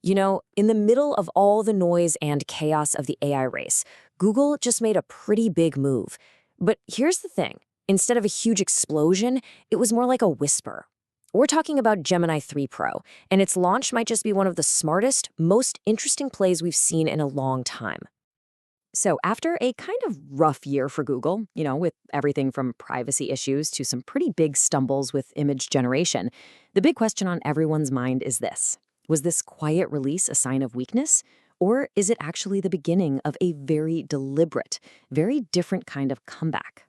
In the middle of all the noise and chaos of the AI race, Google just made a pretty big move. But here's the thing. Instead of a huge explosion, it was more like a whisper. We're talking about Gemini 3 Pro, and its launch might just be one of the smartest, most interesting plays we've seen in a long time. So after a kind of rough year for Google, with everything from privacy issues to some pretty big stumbles with image generation, the big question on everyone's mind is this. Was this quiet release a sign of weakness? Or is it actually the beginning of a very deliberate, very different kind of comeback?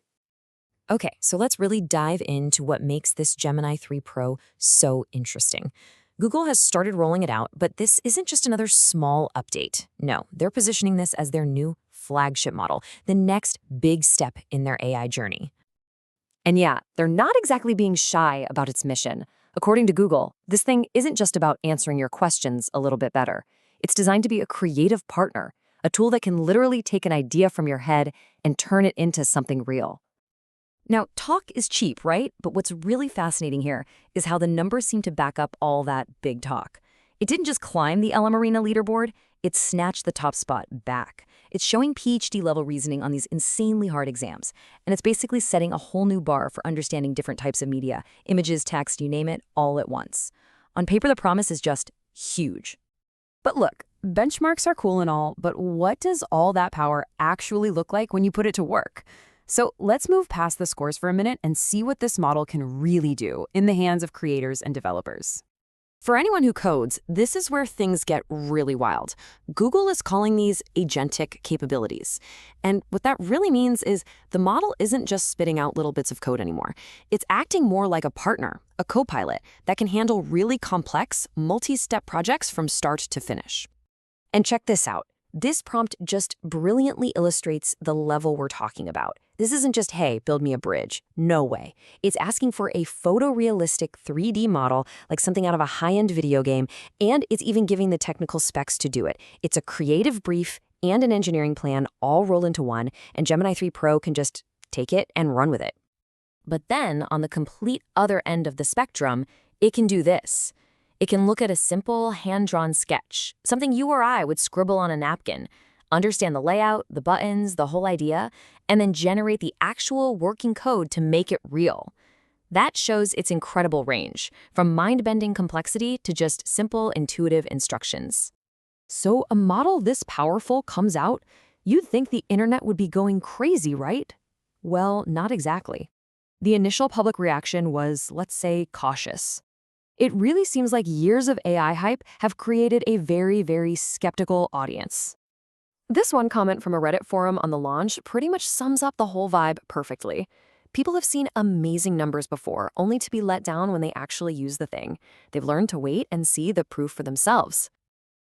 Okay, so let's really dive into what makes this Gemini 3 Pro so interesting. Google has started rolling it out, but this isn't just another small update. No, they're positioning this as their new flagship model, the next big step in their AI journey. And yeah, they're not exactly being shy about its mission. According to Google, this thing isn't just about answering your questions a little bit better. It's designed to be a creative partner, a tool that can literally take an idea from your head and turn it into something real. Now, talk is cheap, right? But what's really fascinating here is how the numbers seem to back up all that big talk. It didn't just climb the LM Arena leaderboard, it snatched the top spot back. It's showing PhD-level reasoning on these insanely hard exams, and it's basically setting a whole new bar for understanding different types of media, images, text, you name it, all at once. On paper, the promise is just huge. But look, benchmarks are cool and all, but what does all that power actually look like when you put it to work? So let's move past the scores for a minute and see what this model can really do in the hands of creators and developers. For anyone who codes, this is where things get really wild. Google is calling these agentic capabilities. And what that really means is the model isn't just spitting out little bits of code anymore. It's acting more like a partner, a co-pilot, that can handle really complex, multi-step projects from start to finish. And check this out. This prompt just brilliantly illustrates the level we're talking about. This isn't just, hey, build me a bridge. No way. It's asking for a photorealistic 3D model, like something out of a high-end video game, and it's even giving the technical specs to do it. It's a creative brief and an engineering plan all rolled into one, and Gemini 3 Pro can just take it and run with it. But then, on the complete other end of the spectrum, it can do this. It can look at a simple, hand-drawn sketch, something you or I would scribble on a napkin, understand the layout, the buttons, the whole idea, and then generate the actual working code to make it real. That shows its incredible range, from mind-bending complexity to just simple, intuitive instructions. So a model this powerful comes out, you'd think the internet would be going crazy, right? Well, not exactly. The initial public reaction was, let's say, cautious. It really seems like years of AI hype have created a very, very skeptical audience. This one comment from a Reddit forum on the launch pretty much sums up the whole vibe perfectly. People have seen amazing numbers before, only to be let down when they actually use the thing. They've learned to wait and see the proof for themselves.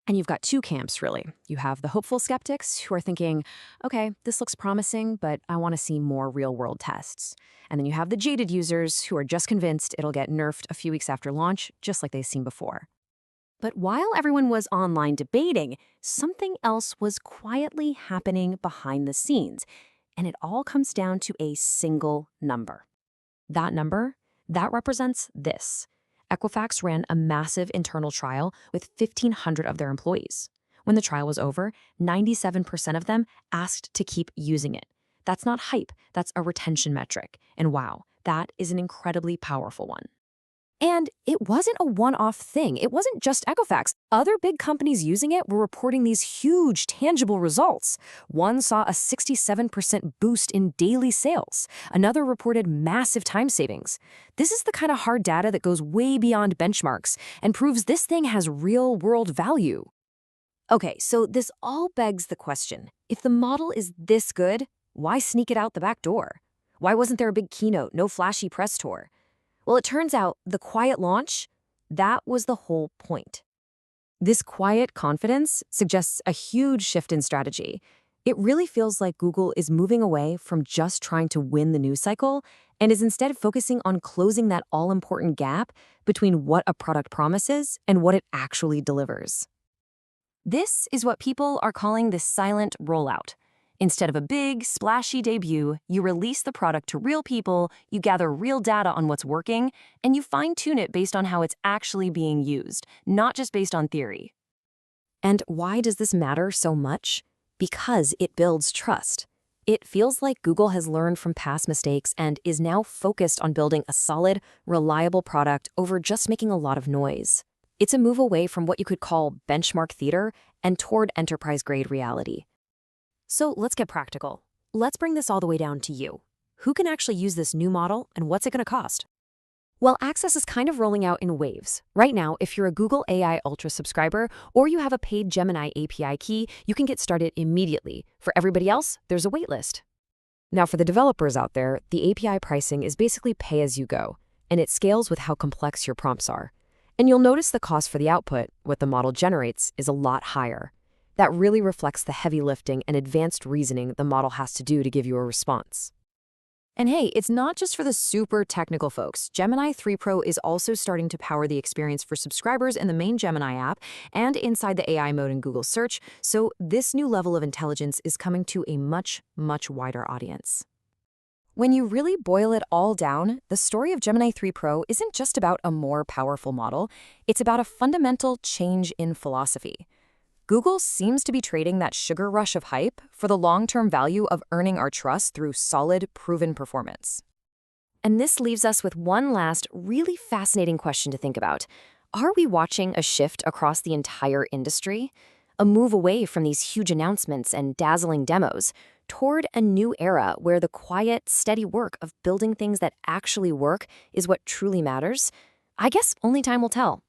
And you've got two camps, really. You have the hopeful skeptics who are thinking, okay, this looks promising, but I want to see more real-world tests. And then you have the jaded users who are just convinced it'll get nerfed a few weeks after launch, just like they've seen before. But while everyone was online debating, something else was quietly happening behind the scenes, and it all comes down to a single number. That number, that represents this. Equifax ran a massive internal trial with 1,500 of their employees. When the trial was over, 97% of them asked to keep using it. That's not hype, that's a retention metric. And wow, that is an incredibly powerful one. And it wasn't a one-off thing. It wasn't just Equifax. Other big companies using it were reporting these huge, tangible results. One saw a 67% boost in daily sales. Another reported massive time savings. This is the kind of hard data that goes way beyond benchmarks and proves this thing has real-world value. Okay, so this all begs the question. If the model is this good, why sneak it out the back door? Why wasn't there a big keynote, no flashy press tour? Well, it turns out the quiet launch, that was the whole point. This quiet confidence suggests a huge shift in strategy. It really feels like Google is moving away from just trying to win the news cycle and is instead focusing on closing that all-important gap between what a product promises and what it actually delivers. This is what people are calling the silent rollout. Instead of a big, splashy debut, you release the product to real people, you gather real data on what's working, and you fine-tune it based on how it's actually being used, not just based on theory. And why does this matter so much? Because it builds trust. It feels like Google has learned from past mistakes and is now focused on building a solid, reliable product over just making a lot of noise. It's a move away from what you could call benchmark theater and toward enterprise-grade reality. So let's get practical. Let's bring this all the way down to you. Who can actually use this new model, and what's it going to cost? Well, access is kind of rolling out in waves. Right now, if you're a Google AI Ultra subscriber or you have a paid Gemini API key, you can get started immediately. For everybody else, there's a waitlist. Now, for the developers out there, the API pricing is basically pay as you go, and it scales with how complex your prompts are. And you'll notice the cost for the output, what the model generates, is a lot higher. That really reflects the heavy lifting and advanced reasoning the model has to do to give you a response. And hey, it's not just for the super technical folks. Gemini 3 Pro is also starting to power the experience for subscribers in the main Gemini app and inside the AI mode in Google Search, so this new level of intelligence is coming to a much, much wider audience. When you really boil it all down, the story of Gemini 3 Pro isn't just about a more powerful model, it's about a fundamental change in philosophy. Google seems to be trading that sugar rush of hype for the long-term value of earning our trust through solid, proven performance. And this leaves us with one last, really fascinating question to think about. Are we watching a shift across the entire industry? A move away from these huge announcements and dazzling demos toward a new era where the quiet, steady work of building things that actually work is what truly matters? I guess only time will tell.